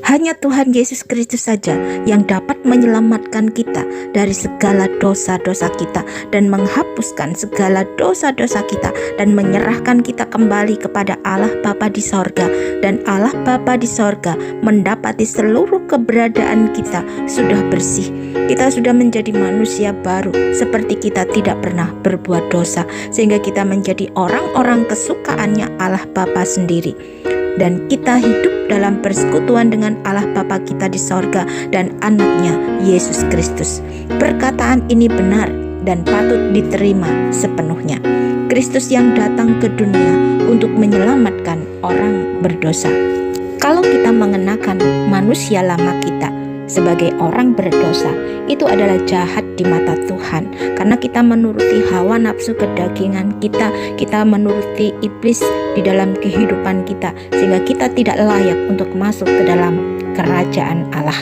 Hanya Tuhan Yesus Kristus saja yang dapat menyelamatkan kita dari segala dosa-dosa kita dan menghapuskan segala dosa-dosa kita dan menyerahkan kita kembali kepada Allah Bapa di sorga. Dan Allah Bapa di sorga mendapati seluruh keberadaan kita sudah bersih. Kita sudah menjadi manusia baru seperti kita tidak pernah berbuat dosa, sehingga kita menjadi orang-orang kesukaannya Allah Bapa sendiri. Dan kita hidup dalam persekutuan dengan Allah Bapa kita di sorga dan anaknya Yesus Kristus. Perkataan ini benar dan patut diterima sepenuhnya. Kristus yang datang ke dunia untuk menyelamatkan orang berdosa. Kalau kita mengenakan manusia lama kita sebagai orang berdosa, itu adalah jahat di mata Tuhan, karena kita menuruti hawa nafsu kedagingan kita menuruti iblis di dalam kehidupan kita, sehingga kita tidak layak untuk masuk ke dalam kerajaan Allah.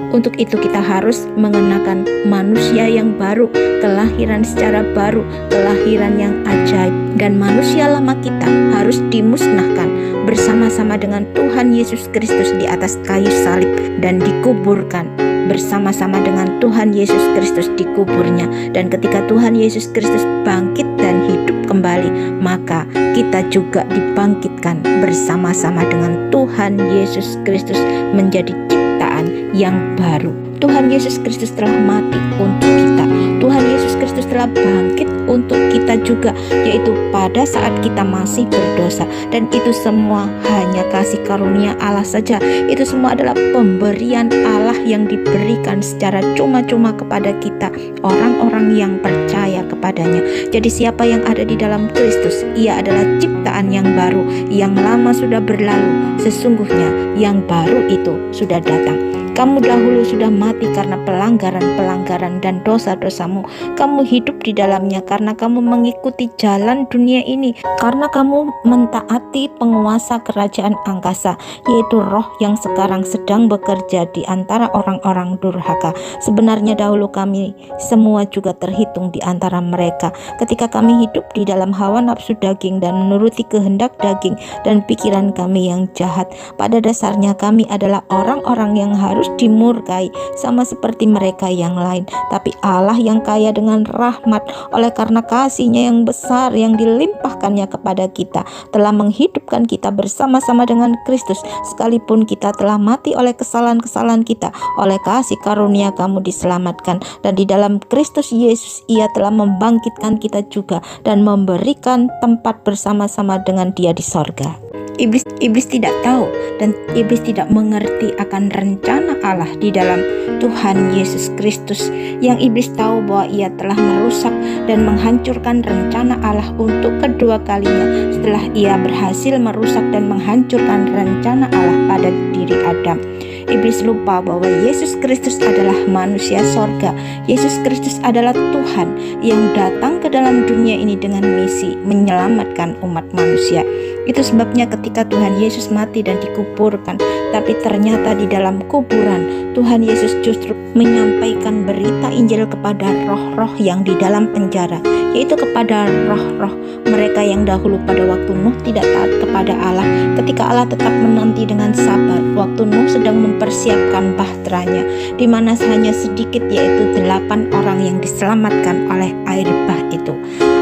Untuk itu kita harus mengenakan manusia yang baru, kelahiran secara baru, kelahiran yang ajaib. Dan manusia lama kita harus dimusnahkan bersama-sama dengan Tuhan Yesus Kristus di atas kayu salib dan dikuburkan bersama-sama dengan Tuhan Yesus Kristus di kuburnya. Dan ketika Tuhan Yesus Kristus bangkit dan hidup kembali, maka kita juga dibangkitkan bersama-sama dengan Tuhan Yesus Kristus menjadi ciptaan yang baru. Tuhan Yesus Kristus telah mati untuk kita. Tuhan Yesus Kristus telah bangkit untuk kita juga, yaitu pada saat kita masih berdosa. Dan itu semua hanya kasih karunia Allah saja. Itu semua adalah pemberian Allah yang diberikan secara cuma-cuma kepada kita, orang-orang yang percaya kepadanya. Jadi siapa yang ada di dalam Kristus, ia adalah ciptaan yang baru. Yang lama sudah berlalu, sesungguhnya yang baru itu sudah datang. Kamu dahulu sudah mati karena pelanggaran-pelanggaran dan dosa-dosamu. Kamu hidup di dalamnya karena kamu mengikuti jalan dunia ini, karena kamu mentaati penguasa kerajaan angkasa, yaitu roh yang sekarang sedang bekerja di antara orang-orang durhaka. Sebenarnya dahulu kami semua juga terhitung di antara mereka, ketika kami hidup di dalam hawa nafsu daging dan menuruti kehendak daging dan pikiran kami yang jahat. Pada dasarnya kami adalah orang-orang yang harus dimurkai sama seperti mereka yang lain. Tapi Allah yang kaya dengan rahmat, oleh karena kasih-Nya yang besar yang dilimpahkannya kepada kita, telah menghidupkan kita bersama-sama dengan Kristus. Sekalipun kita telah mati oleh kesalahan-kesalahan kita, oleh kasih karunia kamu diselamatkan. Dan di dalam Kristus Yesus Ia telah membangkitkan kita juga dan memberikan tempat bersama-sama dengan Dia di sorga. Iblis tidak tahu dan iblis tidak mengerti akan rencana Allah di dalam Tuhan Yesus Kristus. Yang iblis tahu bahwa ia telah merusak dan menghancurkan rencana Allah untuk kedua kalinya setelah ia berhasil merusak dan menghancurkan rencana Allah pada diri Adam. Iblis lupa bahwa Yesus Kristus adalah manusia sorga. Yesus Kristus adalah Tuhan yang datang ke dalam dunia ini dengan misi menyelamatkan umat manusia. Itu sebabnya ketika Tuhan Yesus mati dan dikuburkan, tapi ternyata di dalam kuburan Tuhan Yesus justru menyampaikan berita Injil kepada roh-roh yang di dalam penjara, yaitu kepada roh-roh mereka yang dahulu pada waktu Nuh tidak taat kepada Allah. Ketika Allah tetap menanti dengan sabar waktu Nuh sedang mempersiapkan bahteranya, di mana hanya sedikit, yaitu 8 orang yang diselamatkan oleh air bah itu.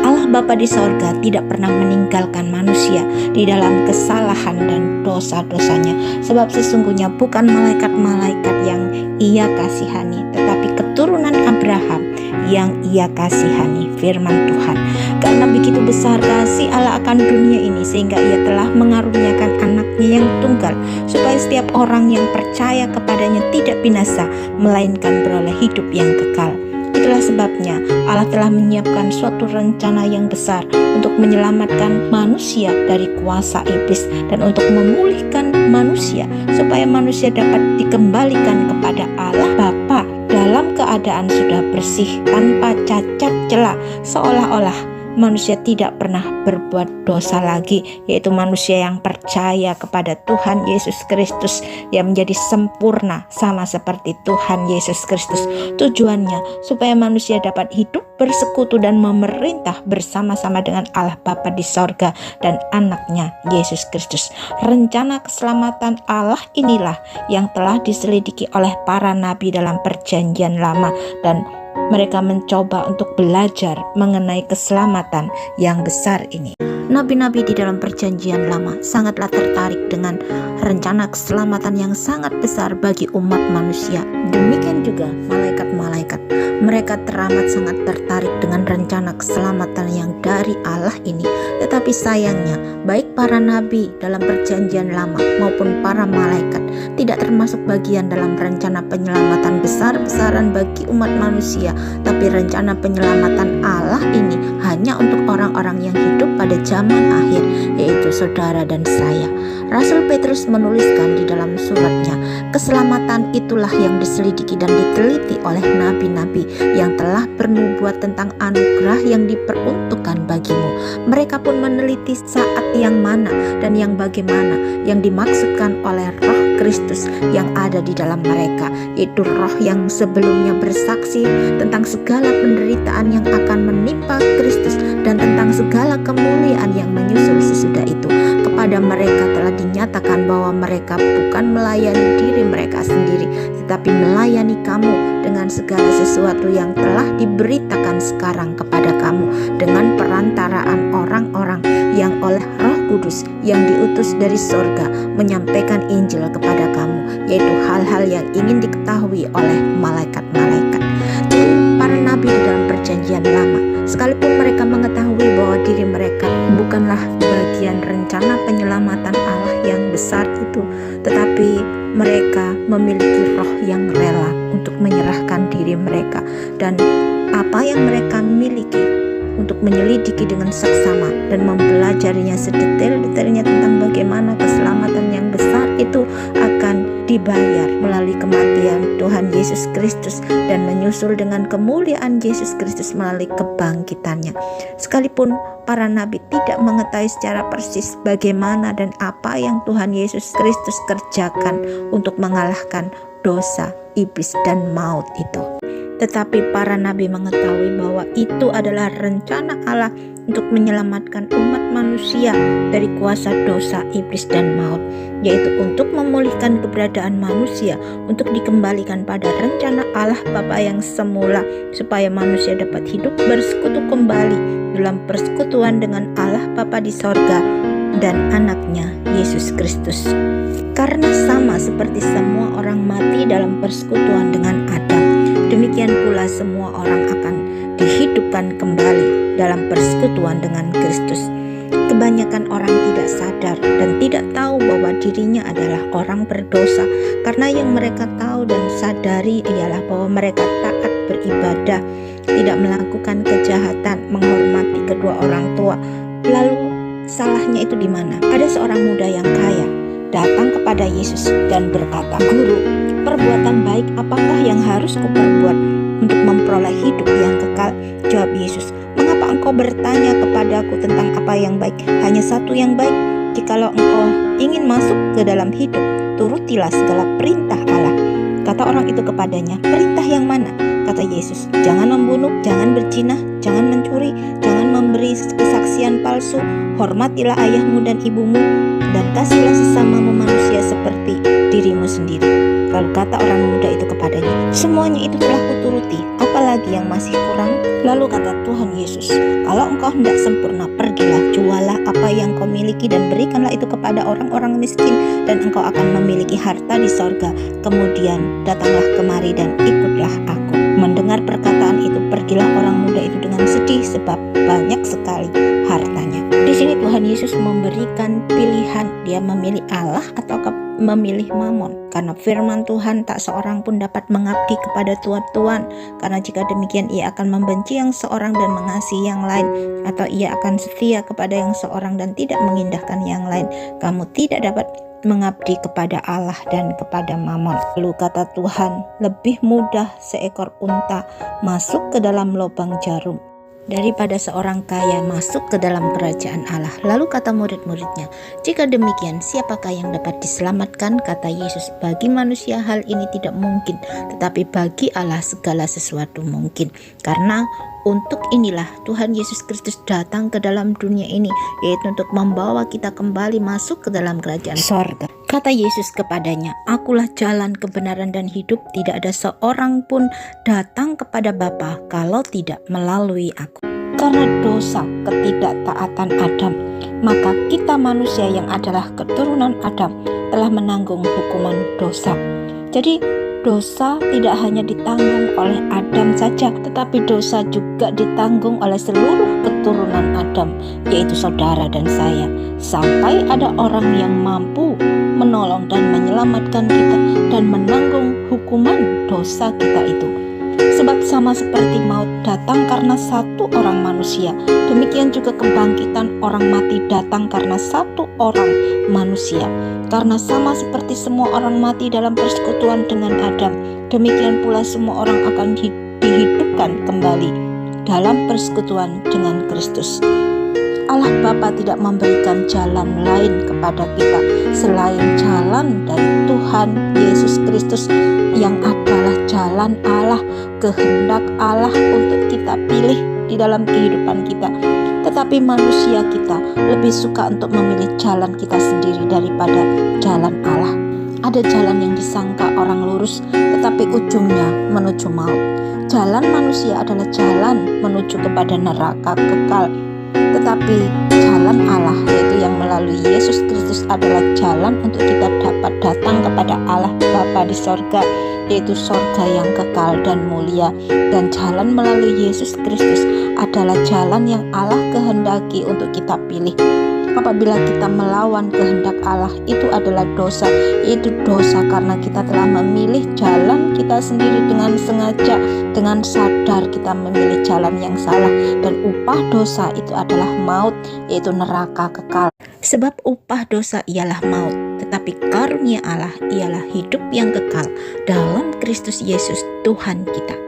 Allah Bapa di sorga tidak pernah meninggalkan manusia di dalam kesalahan dan dosa-dosanya, sebab sesungguhnya bukan malaikat-malaikat yang Ia kasihani, tetapi keturunan Abraham yang Ia kasihani, firman Tuhan. Karena begitu besar kasih Allah akan dunia ini, sehingga Ia telah mengaruniakan anaknya yang tunggal, supaya setiap orang yang percaya kepadanya tidak binasa, melainkan beroleh hidup yang kekal. Itulah sebabnya Allah telah menyiapkan suatu rencana yang besar untuk menyelamatkan manusia dari kuasa iblis dan untuk memulihkan manusia supaya manusia dapat dikembalikan kepada Allah Bapa dalam keadaan sudah bersih, tanpa cacat celah, seolah-olah manusia tidak pernah berbuat dosa lagi, yaitu manusia yang percaya kepada Tuhan Yesus Kristus yang menjadi sempurna sama seperti Tuhan Yesus Kristus. Tujuannya supaya manusia dapat hidup bersekutu dan memerintah bersama-sama dengan Allah Bapa di sorga dan anaknya Yesus Kristus. Rencana keselamatan Allah inilah yang telah diselidiki oleh para nabi dalam perjanjian lama, dan mereka mencoba untuk belajar mengenai keselamatan yang besar ini. Nabi-nabi di dalam perjanjian lama sangatlah tertarik dengan rencana keselamatan yang sangat besar bagi umat manusia. Demikian juga malaikat-malaikat. Mereka teramat sangat tertarik dengan rencana keselamatan yang dari Allah ini. Tetapi sayangnya, baik para nabi dalam perjanjian lama maupun para malaikat tidak termasuk bagian dalam rencana penyelamatan besar-besaran bagi umat manusia. Tapi rencana penyelamatan Allah ini hanya untuk orang-orang yang hidup pada zaman akhir, yaitu saudara dan saya. Rasul Petrus menuliskan di dalam suratnya, keselamatan itulah yang diselidiki dan diteliti oleh nabi-nabi yang telah bernubuat tentang anugerah yang diperuntukkan bagimu. Mereka pun meneliti saat yang mana dan yang bagaimana yang dimaksudkan oleh Roh Kristus yang ada di dalam mereka, yaitu roh yang sebelumnya bersaksi tentang segala penderitaan yang akan menimpa Kristus dan tentang segala kemuliaan yang menyusul sesudah itu. Kepada mereka telah dinyatakan bahwa mereka bukan melayani diri mereka sendiri, tetapi melayani kamu dengan segala sesuatu yang telah diberitakan sekarang kepada kamu dengan perantaraan orang-orang yang oleh Roh Kudus yang diutus dari sorga menyampaikan Injil kepada kamu, yaitu hal-hal yang ingin diketahui oleh malaikat-malaikat. Jadi para nabi di dalam perjanjian lama, sekalipun mereka mengetahui bahwa diri mereka bukanlah bagian rencana penyelamatan Allah yang besar itu, tetapi mereka memiliki roh yang rela untuk menyerahkan diri mereka dan apa yang mereka miliki untuk menyelidiki dengan seksama dan mempelajarinya sedetail-detailnya tentang bagaimana keselamatan yang besar itu akan dibayar melalui kematian Tuhan Yesus Kristus dan menyusul dengan kemuliaan Yesus Kristus melalui kebangkitannya. Sekalipun para nabi tidak mengetahui secara persis bagaimana dan apa yang Tuhan Yesus Kristus kerjakan untuk mengalahkan dosa, iblis dan maut itu, tetapi para nabi mengetahui bahwa itu adalah rencana Allah untuk menyelamatkan umat manusia dari kuasa dosa, iblis dan maut, yaitu untuk memulihkan keberadaan manusia, untuk dikembalikan pada rencana Allah Bapa yang semula, supaya manusia dapat hidup bersekutu kembali dalam persekutuan dengan Allah Bapa di sorga dan anaknya Yesus Kristus. Karena sama seperti semua orang mati dalam persekutuan dengan Adam, demikian pula semua orang akan dihidupkan kembali dalam persekutuan dengan Kristus. Kebanyakan orang tidak sadar dan tidak tahu bahwa dirinya adalah orang berdosa, karena yang mereka tahu dan sadari ialah bahwa mereka taat beribadah, tidak melakukan kejahatan, menghormati kedua orang tua. Lalu salahnya itu di mana? Ada seorang muda yang kaya datang kepada Yesus dan berkata, "Guru, perbuatan baik apakah yang harus kuperbuat untuk memperoleh hidup yang kekal?" Jawab Yesus, "Mengapa engkau bertanya kepadaku tentang apa yang baik? Hanya satu yang baik. Jikalau engkau ingin masuk ke dalam hidup, turutilah segala perintah Allah." Kata orang itu kepadanya, "Perintah yang mana?" Kata Yesus, "Jangan membunuh, jangan berzina, jangan mencuri, jangan memberi kesaksian palsu, hormatilah ayahmu dan ibumu, dan kasihlah sesamamu manusia seperti dirimu sendiri." Lalu kata orang muda itu kepadanya, "Semuanya itu telah kuturuti, apalagi yang masih kurang?" Lalu kata Tuhan Yesus, "Kalau engkau hendak sempurna, pergilah, jualah apa yang kau miliki dan berikanlah itu kepada orang-orang miskin, dan engkau akan memiliki harta di sorga. Kemudian datanglah kemari dan ikutlah aku." Mendengar perkataan itu, pergilah orang muda itu dengan sedih sebab banyak sekali hartanya. Di sini Tuhan Yesus memberikan pilihan, dia memilih Allah atau memilih mamon. Karena firman Tuhan, tak seorang pun dapat mengabdi kepada tuan-tuan, karena jika demikian ia akan membenci yang seorang dan mengasihi yang lain, atau ia akan setia kepada yang seorang dan tidak mengindahkan yang lain. Kamu tidak dapat mengabdi kepada Allah dan kepada mamon. Lalu kata Tuhan, lebih mudah seekor unta masuk ke dalam lubang jarum daripada seorang kaya masuk ke dalam kerajaan Allah. Lalu kata murid-muridnya, jika demikian siapakah yang dapat diselamatkan? Kata Yesus, bagi manusia hal ini tidak mungkin, tetapi bagi Allah segala sesuatu mungkin. Karena untuk inilah Tuhan Yesus Kristus datang ke dalam dunia ini, yaitu untuk membawa kita kembali masuk ke dalam kerajaan sorga. Kata Yesus kepadanya, akulah jalan, kebenaran, dan hidup. Tidak ada seorang pun datang kepada Bapa kalau tidak melalui aku. Karena dosa ketidaktaatan Adam, maka kita manusia yang adalah keturunan Adam telah menanggung hukuman dosa. Jadi dosa tidak hanya ditanggung oleh Adam saja, tetapi dosa juga ditanggung oleh seluruh keturunan Adam, yaitu saudara dan saya. Sampai ada orang yang mampu menolong dan menyelamatkan kita dan menanggung hukuman dosa kita itu. Sebab sama seperti maut datang karena satu orang manusia, demikian juga kebangkitan orang mati datang karena satu orang manusia. Karena sama seperti semua orang mati dalam persekutuan dengan Adam, demikian pula semua orang akan dihidupkan kembali dalam persekutuan dengan Kristus. Allah Bapa tidak memberikan jalan lain kepada kita selain jalan dari Tuhan Yesus Kristus yang adalah jalan Allah, kehendak Allah untuk kita pilih di dalam kehidupan kita. Tetapi manusia kita lebih suka untuk memilih jalan kita sendiri daripada jalan Allah. Ada jalan yang disangka orang lurus, tetapi ujungnya menuju maut. Jalan manusia adalah jalan menuju kepada neraka kekal. Tetapi jalan Allah, yaitu yang melalui Yesus Kristus, adalah jalan untuk kita dapat datang kepada Allah Bapa di sorga, yaitu sorga yang kekal dan mulia. Dan jalan melalui Yesus Kristus adalah jalan yang Allah kehendaki untuk kita pilih. Apabila kita melawan kehendak Allah, itu adalah dosa, yaitu dosa karena kita telah memilih jalan kita sendiri dengan sengaja, dengan sadar kita memilih jalan yang salah. Dan upah dosa itu adalah maut, yaitu neraka kekal. Sebab upah dosa ialah maut, tetapi karunia Allah ialah hidup yang kekal dalam Kristus Yesus Tuhan kita.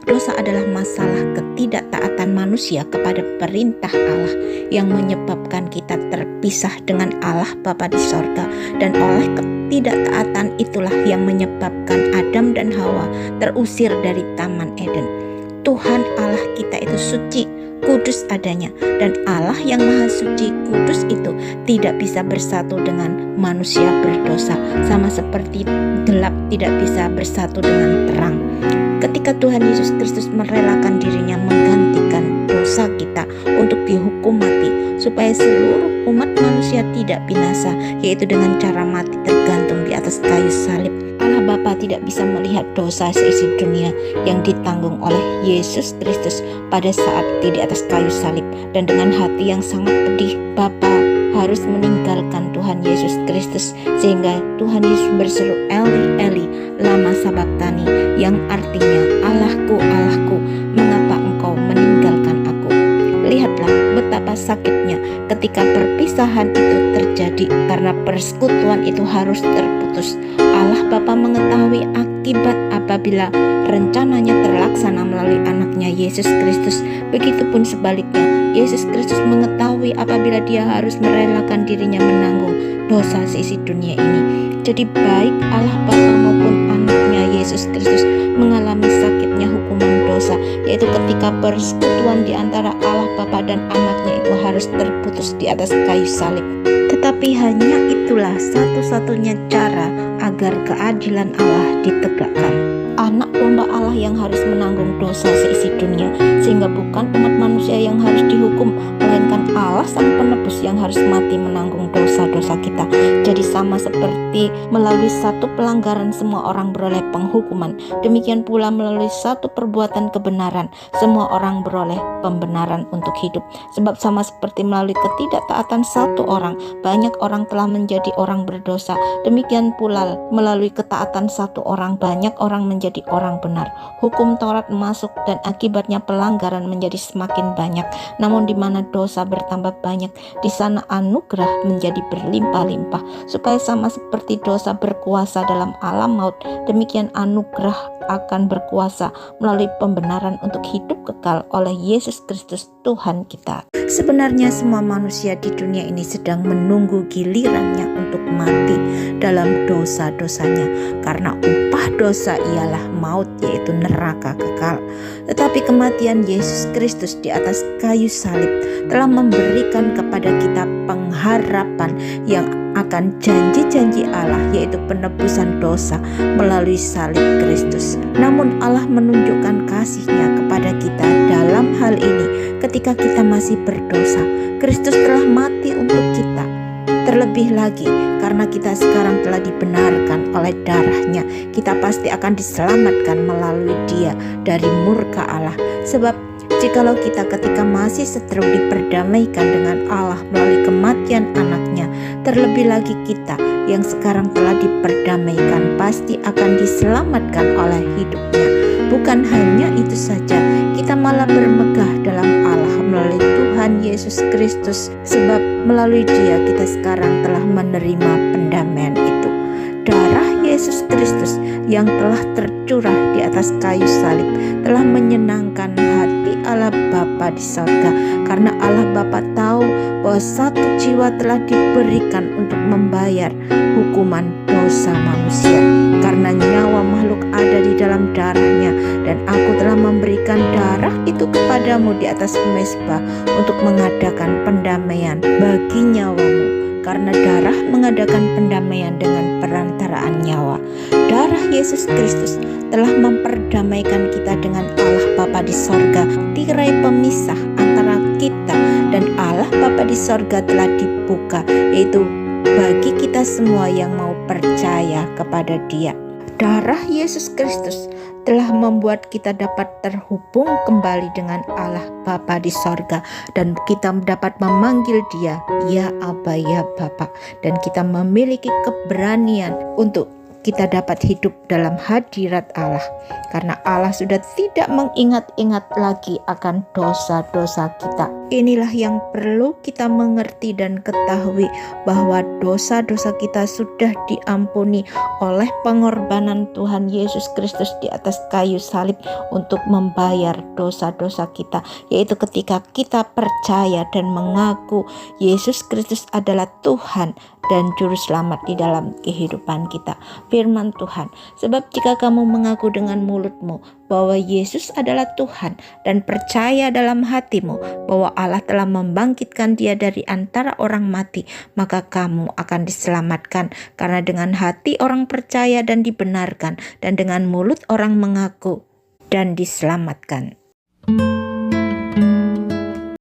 Dosa adalah masalah ketidaktaatan manusia kepada perintah Allah yang menyebabkan kita terpisah dengan Allah Bapa di sorga. Dan oleh ketidaktaatan itulah yang menyebabkan Adam dan Hawa terusir dari Taman Eden. Tuhan Allah kita itu suci, kudus adanya, dan Allah yang maha suci, kudus itu tidak bisa bersatu dengan manusia berdosa, sama seperti gelap tidak bisa bersatu dengan terang. Ketika Tuhan Yesus Kristus merelakan dirinya menggantikan dosa kita untuk dihukum mati, supaya seluruh umat manusia tidak binasa, yaitu dengan cara mati tergantung di atas kayu salib. Allah Bapa tidak bisa melihat dosa seisi dunia yang ditanggung oleh Yesus Kristus pada saat di atas kayu salib. Dan dengan hati yang sangat pedih, Bapa harus meninggalkan Tuhan Yesus Kristus, sehingga Tuhan Yesus berseru, Eli, Eli, lama sabachthani, yang artinya, Allahku, Allahku, mengapa engkau meninggalkan aku? Lihatlah betapa sakitnya ketika perpisahan itu terjadi, karena persekutuan itu harus terputus. Allah Bapa mengetahui akibat apabila rencananya terlaksana melalui anaknya Yesus Kristus. Begitupun sebaliknya, Yesus Kristus mengetahui apabila dia harus merelakan dirinya menanggung dosa seisi dunia ini. Jadi baik Allah Bapa maupun anaknya Yesus Kristus mengalami sakitnya hukuman dosa, yaitu ketika persekutuan di antara Allah Bapa dan anaknya itu harus terputus di atas kayu salib. Tetapi hanya itulah satu-satunya cara agar keadilan Allah ditegakkan. Anak domba Allah yang harus menanggung dosa seisi dunia, sehingga bukan umat manusia yang harus dihukum, melainkan Allah sang penebus yang harus mati menanggung dosa-dosa kita. Jadi sama seperti melalui satu pelanggaran semua orang beroleh penghukuman, demikian pula melalui satu perbuatan kebenaran semua orang beroleh pembenaran untuk hidup. Sebab sama seperti melalui ketidaktaatan satu orang, banyak orang telah menjadi orang berdosa, demikian pula melalui ketaatan satu orang, banyak orang menjadi orang orang benar. Hukum Taurat masuk dan akibatnya pelanggaran menjadi semakin banyak. Namun di mana dosa bertambah banyak, di sana anugerah menjadi berlimpah-limpah. Supaya sama seperti dosa berkuasa dalam alam maut, demikian anugerah akan berkuasa melalui pembenaran untuk hidup kekal oleh Yesus Kristus Tuhan kita. Sebenarnya semua manusia di dunia ini sedang menunggu gilirannya untuk mati dalam dosa-dosanya, karena upah dosa ialah maut, yaitu neraka kekal. Tetapi kematian Yesus Kristus di atas kayu salib telah memberikan kepada kita pengharapan yang akan janji-janji Allah, yaitu penebusan dosa melalui salib Kristus. Namun Allah menunjukkan kasih-Nya kepada kita dalam hal ini ketika kita masih berdosa. Kristus telah mati untuk kita. Terlebih lagi karena kita sekarang telah dibenarkan oleh darah-Nya, kita pasti akan diselamatkan melalui Dia dari murka Allah. Sebab jikalau kita ketika masih seteru diperdamaikan dengan Allah melalui kematian anaknya, terlebih lagi kita yang sekarang telah diperdamaikan pasti akan diselamatkan oleh hidupnya. Bukan hanya itu saja, kita malah bermegah dalam Allah melalui Tuhan Yesus Kristus, sebab melalui Dia kita sekarang telah menerima pendamaian itu. Darah Yesus Kristus yang telah tercurah di atas kayu salib telah menyenangkan hati Allah Bapa di sorga, karena Allah Bapa tahu bahwa satu jiwa telah diberikan untuk membayar hukuman dosa manusia, karena nyawa makhluk ada di dalam darahnya, dan aku telah memberikan darah itu kepadamu di atas mezbah untuk mengadakan pendamaian bagi nyawamu, karena darah mengadakan pendamaian dengan perantaraan nyawa. Darah Yesus Kristus telah memperdamaikan kita dengan Allah Bapa di sorga. Tirai pemisah antara kita dan Allah Bapa di sorga telah dibuka, yaitu bagi kita semua yang mau percaya kepada Dia. Darah Yesus Kristus telah membuat kita dapat terhubung kembali dengan Allah Bapa di sorga, dan kita dapat memanggil Dia, ya Aba, ya Bapa, dan kita memiliki keberanian untuk kita dapat hidup dalam hadirat Allah, karena Allah sudah tidak mengingat-ingat lagi akan dosa-dosa kita. Inilah yang perlu kita mengerti dan ketahui, bahwa dosa-dosa kita sudah diampuni oleh pengorbanan Tuhan Yesus Kristus di atas kayu salib untuk membayar dosa-dosa kita, yaitu ketika kita percaya dan mengaku Yesus Kristus adalah Tuhan dan Juru Selamat di dalam kehidupan kita. Firman Tuhan, sebab jika kamu mengaku dengan mulutmu bahwa Yesus adalah Tuhan dan percaya dalam hatimu bahwa Allah telah membangkitkan Dia dari antara orang mati, maka kamu akan diselamatkan. Karena dengan hati orang percaya dan dibenarkan, dan dengan mulut orang mengaku dan diselamatkan.